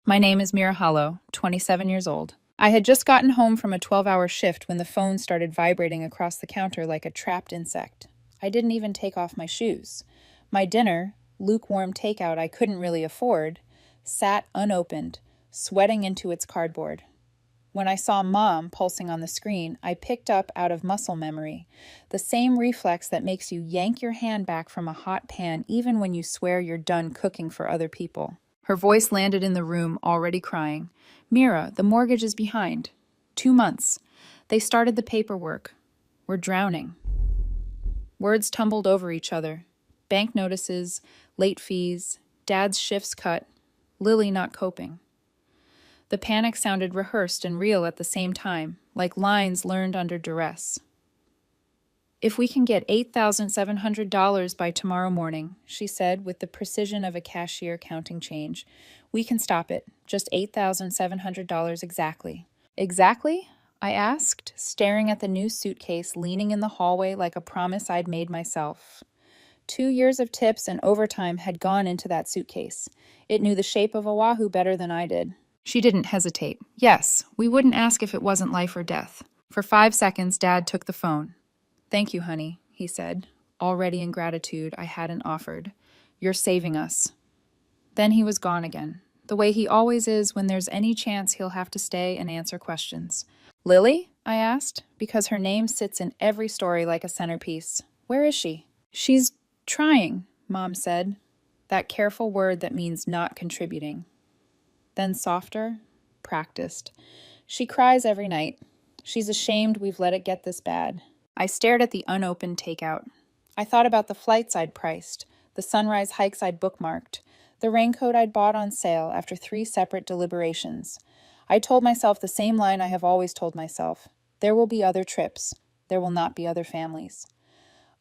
My name is Mira Hollow, 27 years old. I had just gotten home from a 12-hour shift when the phone started vibrating across the counter like a trapped insect. I didn't even take off my shoes. My dinner, lukewarm takeout I couldn't really afford, sat unopened, sweating into its cardboard. When I saw Mom pulsing on the screen, I picked up out of muscle memory, the same reflex that makes you yank your hand back from a hot pan even when you swear you're done cooking for other people. Her voice landed in the room, already crying. Mira, the mortgage is behind. 2 months. They started the paperwork. We're drowning. Words tumbled over each other. Bank notices, late fees, Dad's shifts cut, Lily not coping. The panic sounded rehearsed and real at the same time, like lines learned under duress. If we can get $8,700 by tomorrow morning, she said with the precision of a cashier counting change, we can stop it. Just $8,700 exactly. Exactly? I asked, staring at the new suitcase leaning in the hallway like a promise I'd made myself. 2 years of tips and overtime had gone into that suitcase. It knew the shape of Oahu better than I did. She didn't hesitate. Yes, we wouldn't ask if it wasn't life or death. For 5 seconds, Dad took the phone. Thank you, honey, he said, already in gratitude I hadn't offered. You're saving us. Then he was gone again, the way he always is when there's any chance he'll have to stay and answer questions. Lily? I asked, because her name sits in every story like a centerpiece. Where is she? She's trying, Mom said, that careful word that means not contributing. Then softer, practiced. She cries every night. She's ashamed we've let it get this bad. I stared at the unopened takeout. I thought about the flights I'd priced, the sunrise hikes I'd bookmarked, the raincoat I'd bought on sale after 3 separate deliberations. I told myself the same line I have always told myself. There will be other trips. There will not be other families.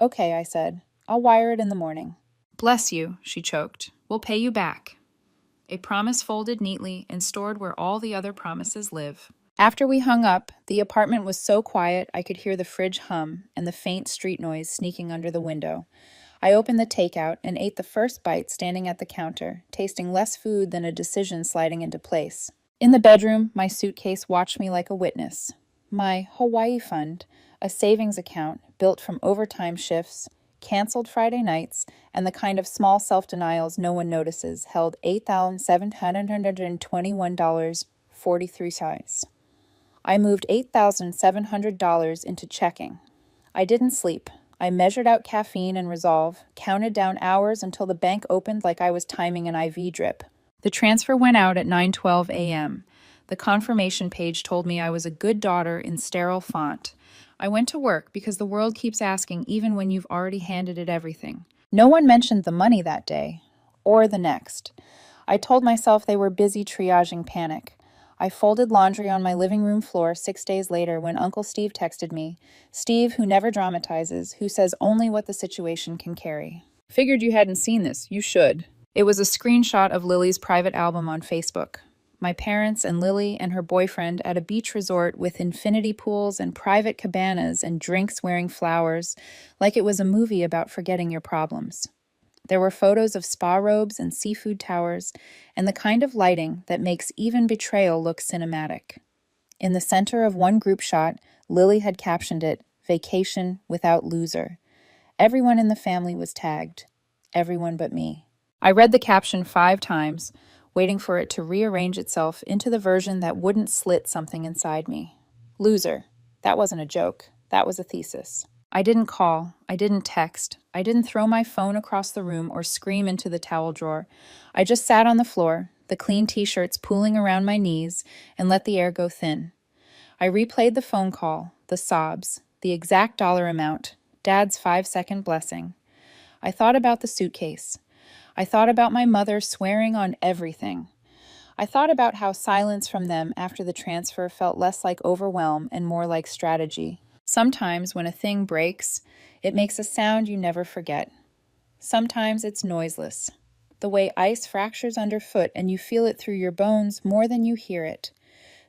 Okay, I said. I'll wire it in the morning. Bless you, she choked. We'll pay you back. A promise folded neatly and stored where all the other promises live. After we hung up, the apartment was so quiet I could hear the fridge hum and the faint street noise sneaking under the window. I opened the takeout and ate the first bite standing at the counter, tasting less food than a decision sliding into place. In the bedroom, my suitcase watched me like a witness. My Hawaii fund, a savings account built from overtime shifts, canceled Friday nights, and the kind of small self-denials no one notices, held $8,721.43. I moved $8,700 into checking. I didn't sleep. I measured out caffeine and resolve, counted down hours until the bank opened like I was timing an IV drip. The transfer went out at 9:12 a.m. The confirmation page told me I was a good daughter in sterile font. I went to work because the world keeps asking even when you've already handed it everything. No one mentioned the money that day, or the next. I told myself they were busy triaging panic. I folded laundry on my living room floor 6 days later when Uncle Steve texted me. Steve, who never dramatizes, who says only what the situation can carry. Figured you hadn't seen this. You should. It was a screenshot of Lily's private album on Facebook. My parents and Lily and her boyfriend at a beach resort with infinity pools and private cabanas and drinks wearing flowers, like it was a movie about forgetting your problems. There were photos of spa robes and seafood towers, and the kind of lighting that makes even betrayal look cinematic. In the center of one group shot, Lily had captioned it, "Vacation without loser." Everyone in the family was tagged. Everyone but me. I read the caption 5 times, waiting for it to rearrange itself into the version that wouldn't slit something inside me. Loser. That wasn't a joke. That was a thesis. I didn't call. I didn't text. I didn't throw my phone across the room or scream into the towel drawer. I just sat on the floor, the clean t-shirts pooling around my knees, and let the air go thin. I replayed the phone call, the sobs, the exact dollar amount, Dad's 5-second blessing. I thought about the suitcase. I thought about my mother swearing on everything. I thought about how silence from them after the transfer felt less like overwhelm and more like strategy. Sometimes when a thing breaks, it makes a sound you never forget. Sometimes it's noiseless. The way ice fractures underfoot and you feel it through your bones more than you hear it.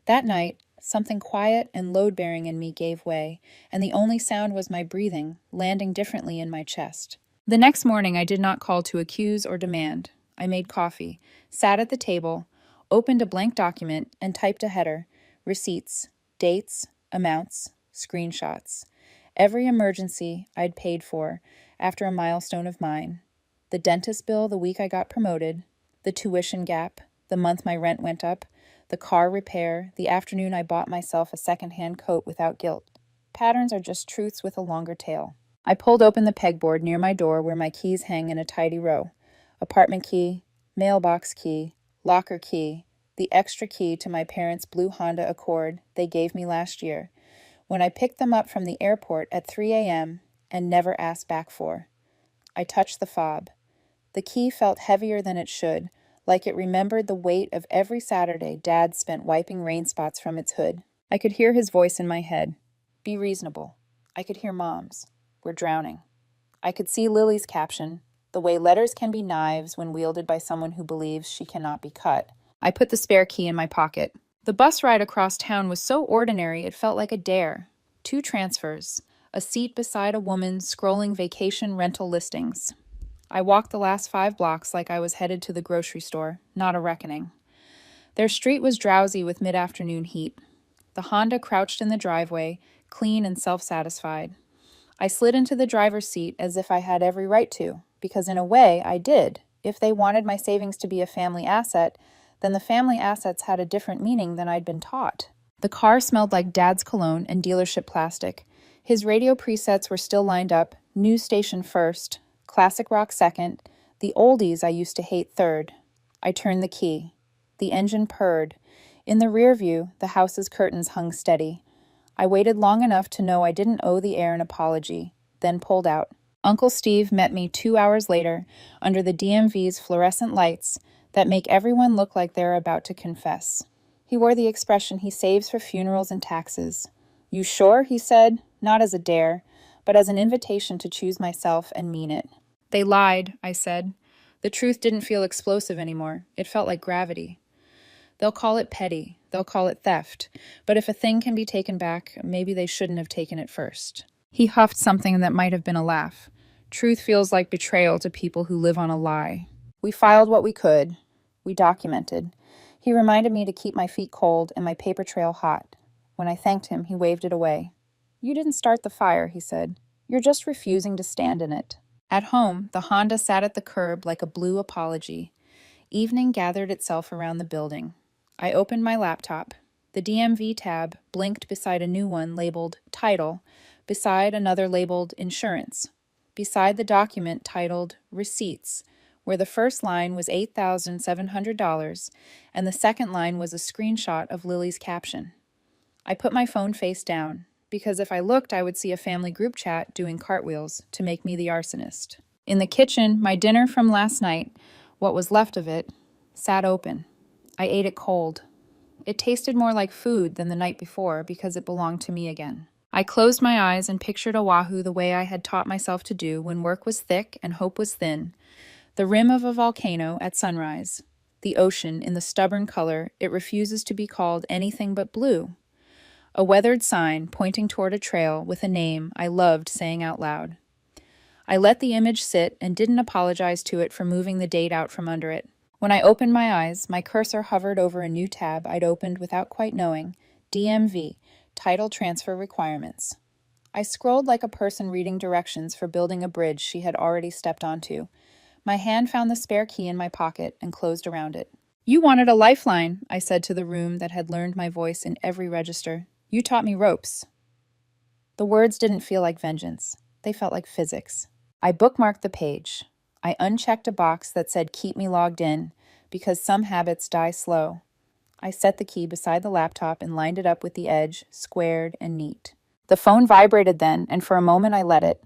That night, something quiet and load-bearing in me gave way, and the only sound was my breathing, landing differently in my chest. The next morning, I did not call to accuse or demand. I made coffee, sat at the table, opened a blank document, and typed a header: receipts, dates, amounts, screenshots. Every emergency I'd paid for after a milestone of mine. The dentist bill the week I got promoted, the tuition gap, the month my rent went up, the car repair, the afternoon I bought myself a secondhand coat without guilt. Patterns are just truths with a longer tail. I pulled open the pegboard near my door where my keys hang in a tidy row. Apartment key, mailbox key, locker key, the extra key to my parents' blue Honda Accord they gave me last year, when I picked them up from the airport at 3 a.m. and never asked back for. I touched the fob. The key felt heavier than it should, like it remembered the weight of every Saturday Dad spent wiping rain spots from its hood. I could hear his voice in my head. Be reasonable. I could hear Mom's. We're drowning. I could see Lily's caption, the way letters can be knives when wielded by someone who believes she cannot be cut. I put the spare key in my pocket. The bus ride across town was so ordinary it felt like a dare. 2 transfers, a seat beside a woman scrolling vacation rental listings. I walked the last 5 blocks like I was headed to the grocery store, not a reckoning. Their street was drowsy with mid-afternoon heat. The Honda crouched in the driveway, clean and self-satisfied. I slid into the driver's seat as if I had every right to, because in a way I did. If they wanted my savings to be a family asset, then the family assets had a different meaning than I'd been taught. The car smelled like Dad's cologne and dealership plastic. His radio presets were still lined up, news station first, classic rock second, the oldies I used to hate third. I turned the key. The engine purred. In the rear view, the house's curtains hung steady. I waited long enough to know I didn't owe the air an apology, then pulled out. Uncle Steve met me 2 hours later under the DMV's fluorescent lights that make everyone look like they're about to confess. He wore the expression he saves for funerals and taxes. You sure? He said, not as a dare, but as an invitation to choose myself and mean it. They lied, I said. The truth didn't feel explosive anymore. It felt like gravity. They'll call it petty. They'll call it theft. But if a thing can be taken back, maybe they shouldn't have taken it first. He huffed something that might have been a laugh. Truth feels like betrayal to people who live on a lie. We filed what we could. We documented. He reminded me to keep my feet cold and my paper trail hot. When I thanked him, he waved it away. You didn't start the fire, he said. You're just refusing to stand in it. At home, the Honda sat at the curb like a blue apology. Evening gathered itself around the building. I opened my laptop. The DMV tab blinked beside a new one labeled Title, beside another labeled Insurance, beside the document titled Receipts, where the first line was $8,700 and the second line was a screenshot of Lily's caption. I put my phone face down, because if I looked, I would see a family group chat doing cartwheels to make me the arsonist. In the kitchen, my dinner from last night, what was left of it, sat open. I ate it cold. It tasted more like food than the night before because it belonged to me again. I closed my eyes and pictured Oahu the way I had taught myself to do when work was thick and hope was thin. The rim of a volcano at sunrise. The ocean in the stubborn color it refuses to be called anything but blue. A weathered sign pointing toward a trail with a name I loved saying out loud. I let the image sit and didn't apologize to it for moving the date out from under it. When I opened my eyes, my cursor hovered over a new tab I'd opened without quite knowing, DMV, Title Transfer Requirements. I scrolled like a person reading directions for building a bridge she had already stepped onto. My hand found the spare key in my pocket and closed around it. You wanted a lifeline, I said to the room that had learned my voice in every register. You taught me ropes. The words didn't feel like vengeance. They felt like physics. I bookmarked the page. I unchecked a box that said keep me logged in, because some habits die slow. I set the key beside the laptop and lined it up with the edge, squared and neat. The phone vibrated then, and for a moment I let it.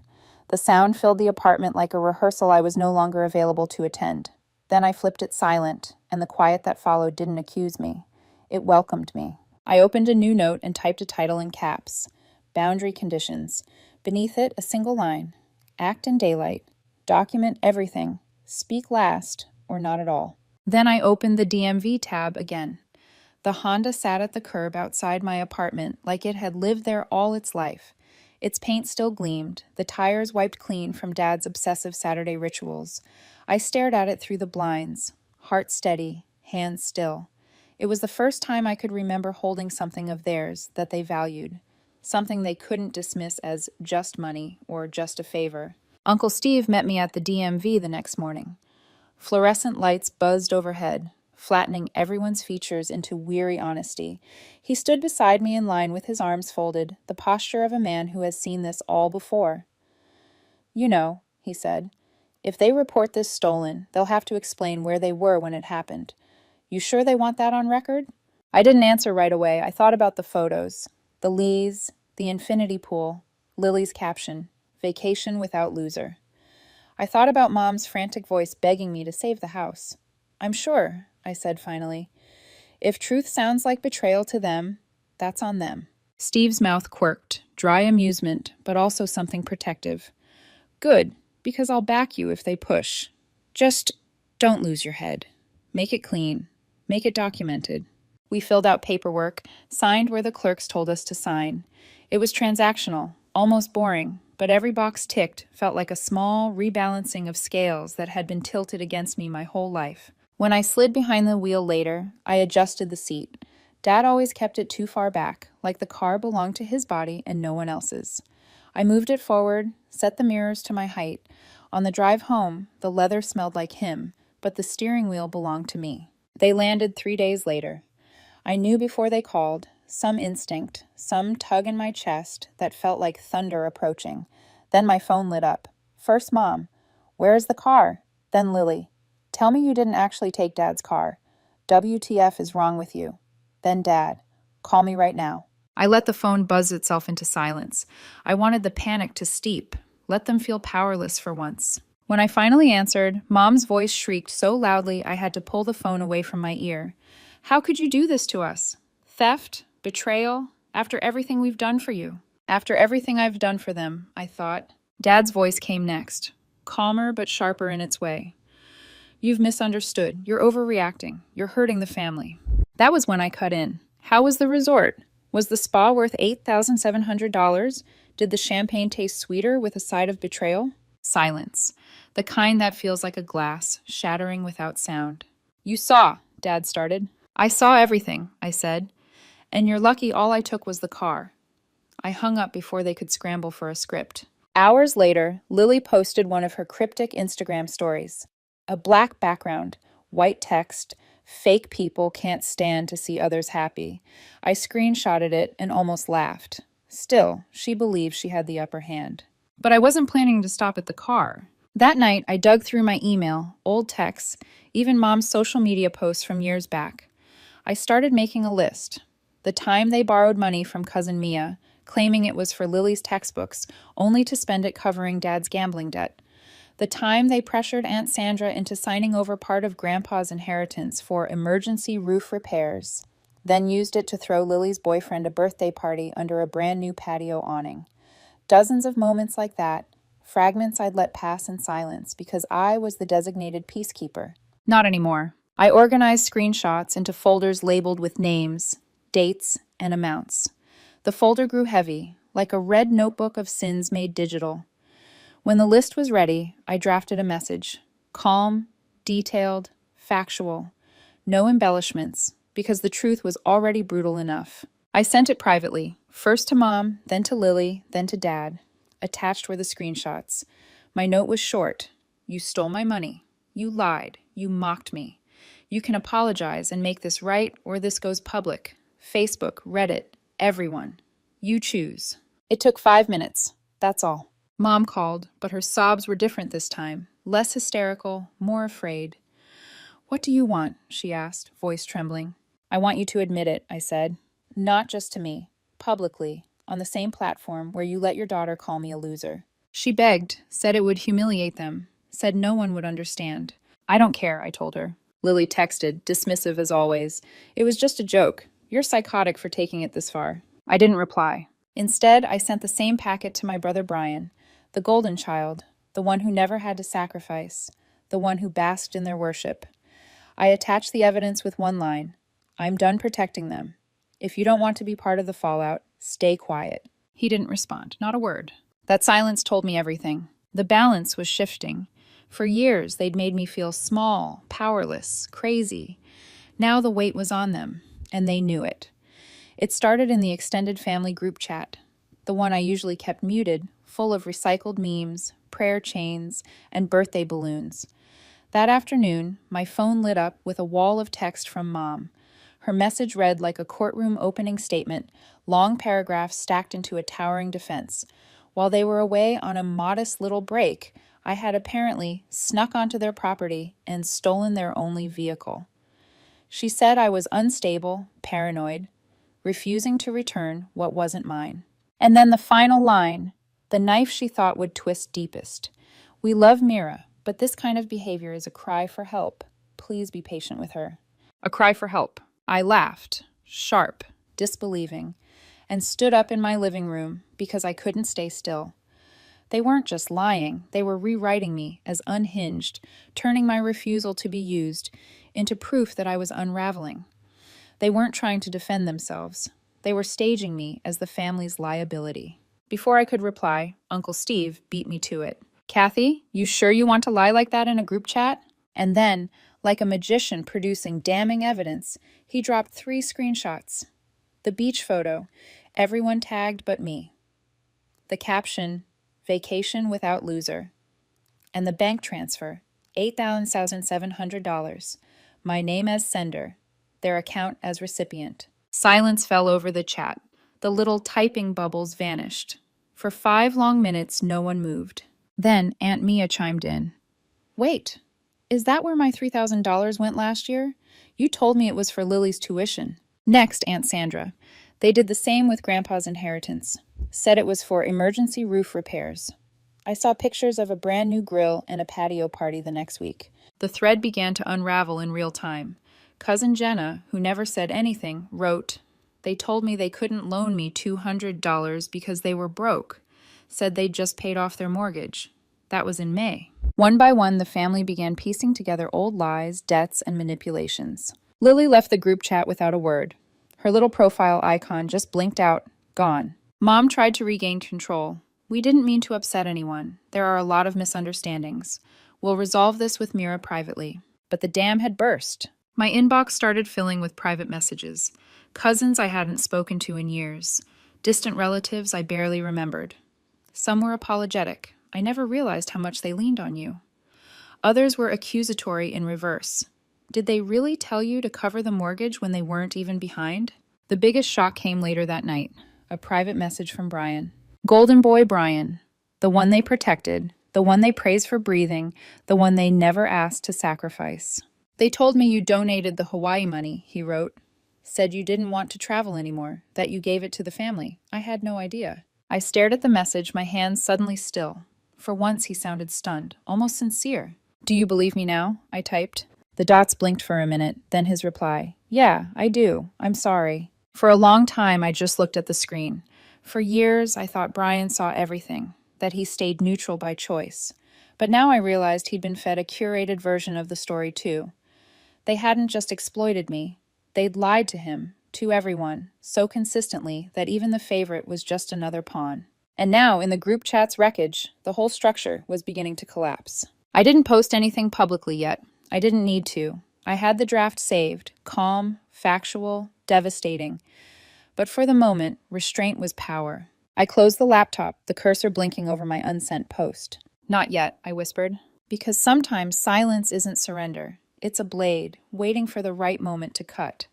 The sound filled the apartment like a rehearsal I was no longer available to attend. Then I flipped it silent, and the quiet that followed didn't accuse me. It welcomed me. I opened a new note and typed a title in caps. Boundary conditions. Beneath it, a single line. Act in daylight. Document everything. Speak last, or not at all. Then I opened the DMV tab again. The Honda sat at the curb outside my apartment like it had lived there all its life. Its paint still gleamed, the tires wiped clean from Dad's obsessive Saturday rituals. I stared at it through the blinds, heart steady, hands still. It was the first time I could remember holding something of theirs that they valued, something they couldn't dismiss as just money or just a favor. Uncle Steve met me at the DMV the next morning. Fluorescent lights buzzed overhead, flattening everyone's features into weary honesty. He stood beside me in line with his arms folded, the posture of a man who has seen this all before. "You know," he said, "if they report this stolen, they'll have to explain where they were when it happened. You sure they want that on record?" I didn't answer right away. I thought about the photos, the Lees, the infinity pool, Lily's caption, "Vacation without loser." I thought about Mom's frantic voice begging me to save the house. "I'm sure," I said finally. "If truth sounds like betrayal to them, that's on them." Steve's mouth quirked, dry amusement, but also something protective. "Good, because I'll back you if they push. Just don't lose your head. Make it clean. Make it documented." We filled out paperwork, signed where the clerks told us to sign. It was transactional, almost boring, but every box ticked felt like a small rebalancing of scales that had been tilted against me my whole life. When I slid behind the wheel later, I adjusted the seat. Dad always kept it too far back, like the car belonged to his body and no one else's. I moved it forward, set the mirrors to my height. On the drive home, the leather smelled like him, but the steering wheel belonged to me. They landed 3 days later. I knew before they called, some instinct, some tug in my chest that felt like thunder approaching. Then my phone lit up. First Mom, "Where is the car?" Then Lily, "Tell me you didn't actually take Dad's car. WTF is wrong with you." Then Dad, "Call me right now." I let the phone buzz itself into silence. I wanted the panic to steep, let them feel powerless for once. When I finally answered, Mom's voice shrieked so loudly I had to pull the phone away from my ear. "How could you do this to us? Theft? Betrayal? After everything we've done for you?" "After everything I've done for them," I thought. Dad's voice came next, calmer but sharper in its way. "You've misunderstood. You're overreacting. You're hurting the family." That was when I cut in. How was the resort? Was the spa worth $8,700? Did the champagne taste sweeter with a side of betrayal? Silence. The kind that feels like a glass, shattering without sound. "You saw," Dad started. "I saw everything," I said. "And you're lucky all I took was the car." I hung up before they could scramble for a script. Hours later, Lily posted one of her cryptic Instagram stories. A black background, white text, "Fake people can't stand to see others happy." I screenshotted it and almost laughed. Still, she believed she had the upper hand. But I wasn't planning to stop at the car. That night, I dug through my email, old texts, even Mom's social media posts from years back. I started making a list. The time they borrowed money from cousin Mia, claiming it was for Lily's textbooks, only to spend it covering Dad's gambling debt. The time they pressured Aunt Sandra into signing over part of Grandpa's inheritance for emergency roof repairs, then used it to throw Lily's boyfriend a birthday party under a brand new patio awning. Dozens of moments like that, fragments I'd let pass in silence because I was the designated peacekeeper. Not anymore. I organized screenshots into folders labeled with names, dates, and amounts. The folder grew heavy, like a red notebook of sins made digital. When the list was ready, I drafted a message. Calm, detailed, factual. No embellishments, because the truth was already brutal enough. I sent it privately, first to Mom, then to Lily, then to Dad. Attached were the screenshots. My note was short. "You stole my money. You lied. You mocked me. You can apologize and make this right, or this goes public. Facebook, Reddit, everyone. You choose." It took 5 minutes. That's all. Mom called, but her sobs were different this time. Less hysterical, more afraid. "What do you want?" she asked, voice trembling. "I want you to admit it," I said. "Not just to me. Publicly. On the same platform where you let your daughter call me a loser." She begged, said it would humiliate them, said no one would understand. "I don't care," I told her. Lily texted, dismissive as always. "It was just a joke. You're psychotic for taking it this far." I didn't reply. Instead, I sent the same packet to my brother Brian, the golden child, the one who never had to sacrifice, the one who basked in their worship. I attached the evidence with one line. "I'm done protecting them. If you don't want to be part of the fallout, stay quiet." He didn't respond, not a word. That silence told me everything. The balance was shifting. For years, they'd made me feel small, powerless, crazy. Now the weight was on them, and they knew it. It started in the extended family group chat, the one I usually kept muted, full of recycled memes, prayer chains, and birthday balloons. That afternoon, my phone lit up with a wall of text from Mom. Her message read like a courtroom opening statement, long paragraphs stacked into a towering defense. While they were away on a modest little break, I had apparently snuck onto their property and stolen their only vehicle. She said I was unstable, paranoid, refusing to return what wasn't mine. And then the final line, the knife she thought would twist deepest. We love Mira, but this kind of behavior is a cry for help. Please be patient with her. A cry for help. I laughed, sharp, disbelieving, and stood up in my living room because I couldn't stay still. They weren't just lying, they were rewriting me as unhinged, turning my refusal to be used into proof that I was unraveling. They weren't trying to defend themselves. They were staging me as the family's liability. Before I could reply, Uncle Steve beat me to it. Kathy, you sure you want to lie like that in a group chat? And then, like a magician producing damning evidence, he dropped 3 screenshots. The beach photo, everyone tagged but me. The caption, vacation without loser. And the bank transfer, $8,700. My name as sender, their account as recipient. Silence fell over the chat. The little typing bubbles vanished. For 5 long minutes, no one moved. Then Aunt Mia chimed in. Wait, is that where my $3,000 went last year? You told me it was for Lily's tuition. Next, Aunt Sandra. They did the same with Grandpa's inheritance. Said it was for emergency roof repairs. I saw pictures of a brand new grill and a patio party the next week. The thread began to unravel in real time. Cousin Jenna, who never said anything, wrote, They told me they couldn't loan me $200 because they were broke. Said they'd just paid off their mortgage. That was in May. One by one, the family began piecing together old lies, debts, and manipulations. Lily left the group chat without a word. Her little profile icon just blinked out, gone. Mom tried to regain control. We didn't mean to upset anyone. There are a lot of misunderstandings. We'll resolve this with Mira privately. But the dam had burst. My inbox started filling with private messages. Cousins I hadn't spoken to in years. Distant relatives I barely remembered. Some were apologetic. I never realized how much they leaned on you. Others were accusatory in reverse. Did they really tell you to cover the mortgage when they weren't even behind? The biggest shock came later that night. A private message from Brian. Golden boy Brian. The one they protected. The one they praised for breathing. The one they never asked to sacrifice. They told me you donated the Hawaii money, he wrote. Said you didn't want to travel anymore, that you gave it to the family. I had no idea. I stared at the message, my hands suddenly still. For once he sounded stunned, almost sincere. Do you believe me now? I typed. The dots blinked for a minute, then his reply. Yeah, I do. I'm sorry. For a long time, I just looked at the screen. For years, I thought Brian saw everything, that he stayed neutral by choice. But now I realized he'd been fed a curated version of the story too. They hadn't just exploited me. They'd lied to him, to everyone, so consistently that even the favorite was just another pawn. And now, in the group chat's wreckage, the whole structure was beginning to collapse. I didn't post anything publicly yet. I didn't need to. I had the draft saved, calm, factual, devastating. But for the moment, restraint was power. I closed the laptop, the cursor blinking over my unsent post. Not yet, I whispered. Because sometimes silence isn't surrender. It's a blade, waiting for the right moment to cut.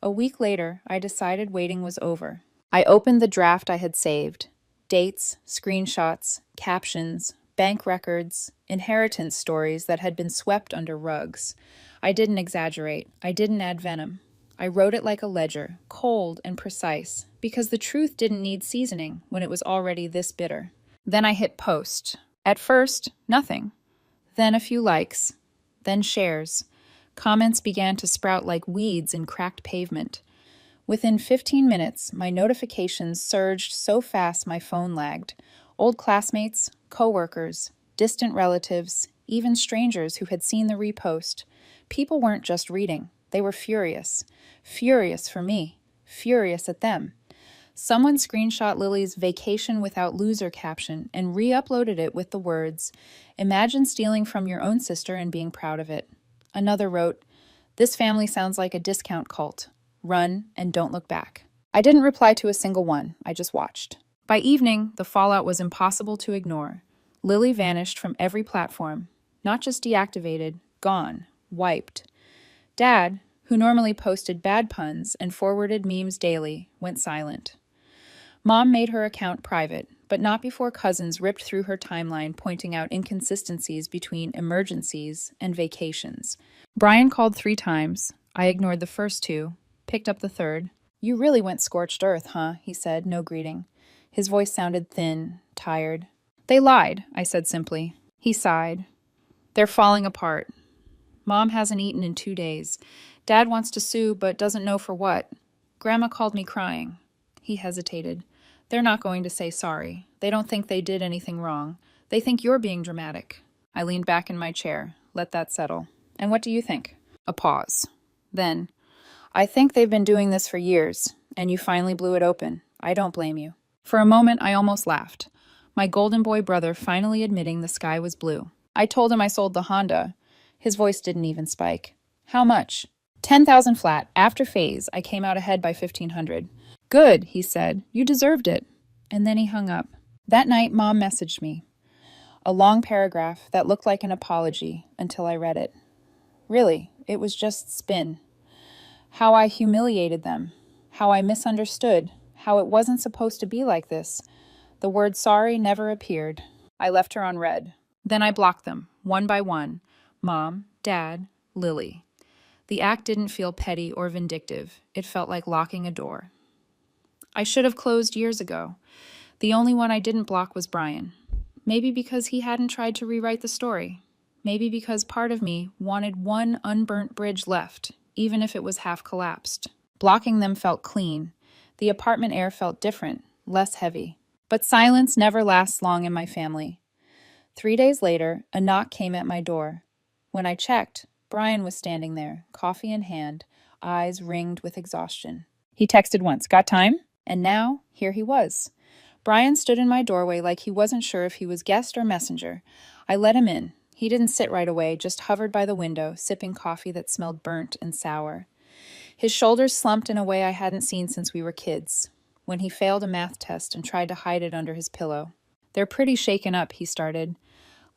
A week later, I decided waiting was over. I opened the draft I had saved. Dates, screenshots, captions, bank records, inheritance stories that had been swept under rugs. I didn't exaggerate. I didn't add venom. I wrote it like a ledger, cold and precise, because the truth didn't need seasoning when it was already this bitter. Then I hit post. At first, nothing. Then a few likes. Then shares. Comments began to sprout like weeds in cracked pavement. Within 15 minutes, my notifications surged so fast my phone lagged. Old classmates, coworkers, distant relatives, even strangers who had seen the repost. People weren't just reading. They were furious. Furious for me. Furious at them. Someone screenshot Lily's vacation without loser caption and re-uploaded it with the words, "Imagine stealing from your own sister and being proud of it." Another wrote, This family sounds like a discount cult. Run and don't look back. I didn't reply to a single one. I just watched. By evening, the fallout was impossible to ignore. Lily vanished from every platform. Not just deactivated, gone, wiped. Dad, who normally posted bad puns and forwarded memes daily, went silent. Mom made her account private, but not before cousins ripped through her timeline pointing out inconsistencies between emergencies and vacations. Brian called 3 times. I ignored the first 2, picked up the third. "You really went scorched earth, huh?" he said, no greeting. His voice sounded thin, tired. "They lied," I said simply. He sighed. "They're falling apart. Mom hasn't eaten in 2 days. Dad wants to sue, but doesn't know for what. Grandma called me crying." He hesitated. "They're not going to say sorry. They don't think they did anything wrong. They think you're being dramatic." I leaned back in my chair, let that settle. "And what do you think?" A pause. Then, "I think they've been doing this for years, and you finally blew it open. I don't blame you." For a moment, I almost laughed. My golden boy brother finally admitting the sky was blue. I told him I sold the Honda. His voice didn't even spike. "How much?" 10,000 flat. After phase, I came out ahead by 1,500. "Good," he said. "You deserved it." And then he hung up. That night, Mom messaged me. A long paragraph that looked like an apology until I read it. Really, it was just spin. How I humiliated them. How I misunderstood. How it wasn't supposed to be like this. The word sorry never appeared. I left her on read. Then I blocked them, one by one. Mom, Dad, Lily. The act didn't feel petty or vindictive. It felt like locking a door. I should have closed years ago. The only one I didn't block was Brian. Maybe because he hadn't tried to rewrite the story. Maybe because part of me wanted one unburnt bridge left, even if it was half collapsed. Blocking them felt clean. The apartment air felt different, less heavy. But silence never lasts long in my family. 3 days later, a knock came at my door. When I checked, Brian was standing there, coffee in hand, eyes ringed with exhaustion. He texted once, "Got time?" And now, here he was. Brian stood in my doorway like he wasn't sure if he was guest or messenger. I let him in. He didn't sit right away, just hovered by the window, sipping coffee that smelled burnt and sour. His shoulders slumped in a way I hadn't seen since we were kids, when he failed a math test and tried to hide it under his pillow. "They're pretty shaken up," he started.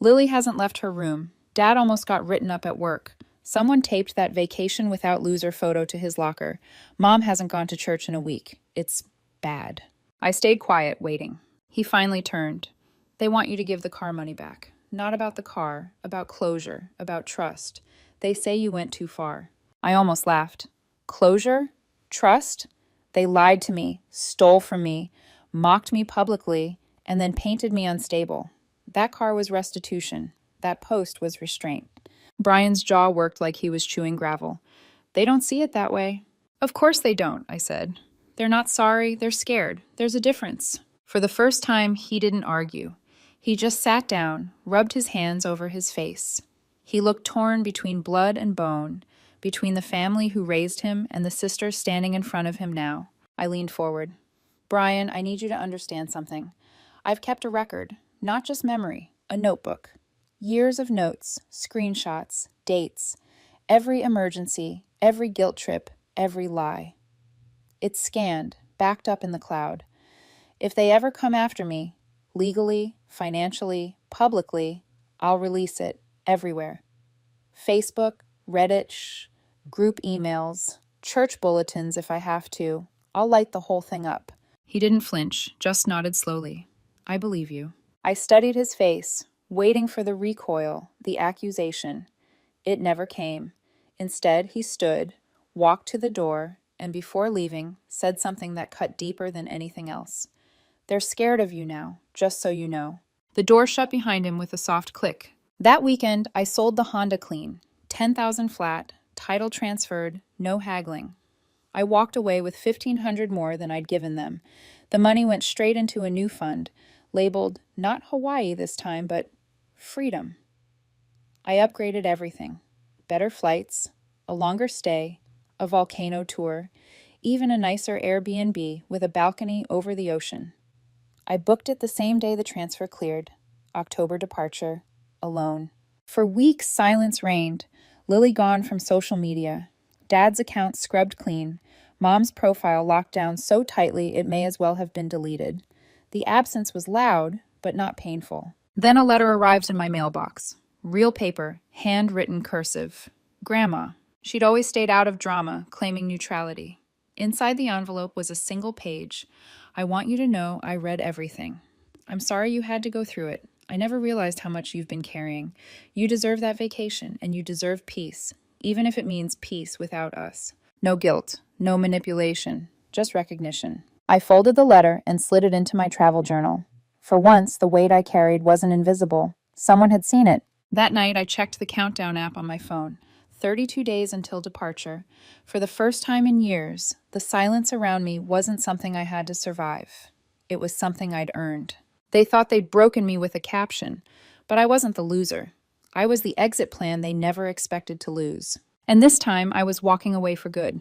"Lily hasn't left her room. Dad almost got written up at work. Someone taped that vacation without loser photo to his locker. Mom hasn't gone to church in a week. It's bad." I stayed quiet, waiting. He finally turned. "They want you to give the car money back. Not about the car, about closure, about trust. They say you went too far." I almost laughed. Closure? Trust? They lied to me, stole from me, mocked me publicly, and then painted me unstable. That car was restitution. That post was restraint. Brian's jaw worked like he was chewing gravel. "They don't see it that way." "Of course they don't," I said. "They're not sorry, they're scared. There's a difference." For the first time, he didn't argue. He just sat down, rubbed his hands over his face. He looked torn between blood and bone, between the family who raised him and the sister standing in front of him now. I leaned forward. "Brian, I need you to understand something. I've kept a record, not just memory, a notebook. Years of notes, screenshots, dates, every emergency, every guilt trip, every lie. It's scanned, backed up in the cloud. If they ever come after me, legally, financially, publicly, I'll release it everywhere. Facebook, Reddit, group emails, church bulletins if I have to. I'll light the whole thing up." He didn't flinch, just nodded slowly. "I believe you." I studied his face, waiting for the recoil, the accusation. It never came. Instead, he stood, walked to the door, and before leaving, said something that cut deeper than anything else. "They're scared of you now, just so you know." The door shut behind him with a soft click. That weekend, I sold the Honda clean. 10,000 flat, title transferred, no haggling. I walked away with 1,500 more than I'd given them. The money went straight into a new fund, labeled not Hawaii this time, but freedom. I upgraded everything. Better flights, a longer stay, a volcano tour, even a nicer Airbnb with a balcony over the ocean. I booked it the same day the transfer cleared. October departure, alone. For weeks, silence reigned. Lily gone from social media, Dad's account scrubbed clean, Mom's profile locked down so tightly it may as well have been deleted. The absence was loud, but not painful. Then a letter arrived in my mailbox. Real paper, handwritten cursive. Grandma. She'd always stayed out of drama, claiming neutrality. Inside the envelope was a single page. I want you to know I read everything. I'm sorry you had to go through it. I never realized how much you've been carrying. You deserve that vacation, and you deserve peace, even if it means peace without us. No guilt, no manipulation, just recognition. I folded the letter and slid it into my travel journal. For once, the weight I carried wasn't invisible. Someone had seen it. That night, I checked the countdown app on my phone. 32 days until departure. For the first time in years, the silence around me wasn't something I had to survive. It was something I'd earned. They thought they'd broken me with a caption, but I wasn't the loser. I was the exit plan they never expected to lose. And this time, I was walking away for good.